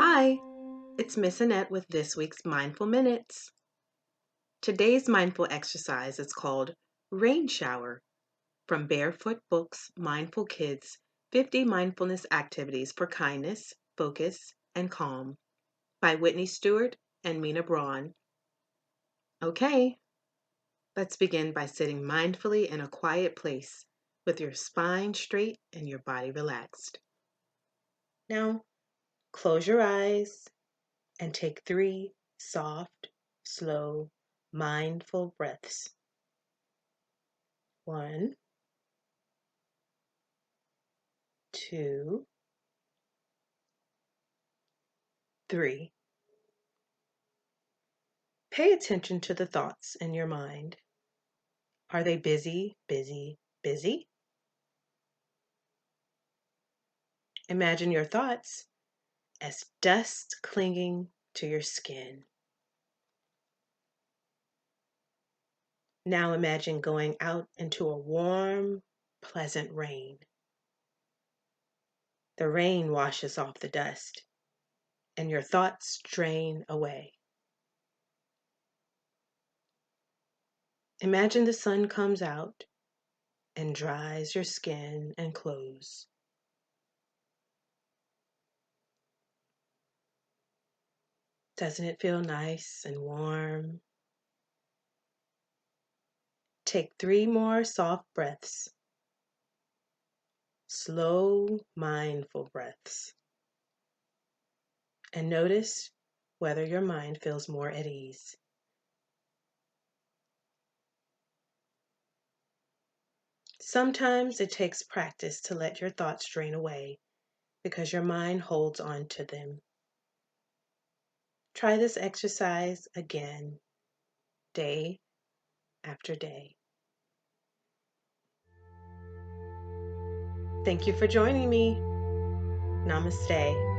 Hi, it's Miss Annette with this week's Mindful Minutes. Today's mindful exercise is called Rain Shower from Barefoot Books Mindful Kids 50 Mindfulness Activities for Kindness, Focus, and Calm by Whitney Stewart and Mina Braun. Okay, let's begin by sitting mindfully in a quiet place with your spine straight and your body relaxed. Now, close your eyes and take 3 soft, slow, mindful breaths. 1, 2, 3. Pay attention to the thoughts in your mind. Are they busy, busy, busy? Imagine your thoughts as dust clinging to your skin. Now imagine going out into a warm, pleasant rain. The rain washes off the dust, and your thoughts drain away. Imagine the sun comes out and dries your skin and clothes. Doesn't it feel nice and warm? Take 3 more soft breaths. Slow, mindful breaths. And notice whether your mind feels more at ease. Sometimes it takes practice to let your thoughts drain away because your mind holds on to them. Try this exercise again, day after day. Thank you for joining me. Namaste.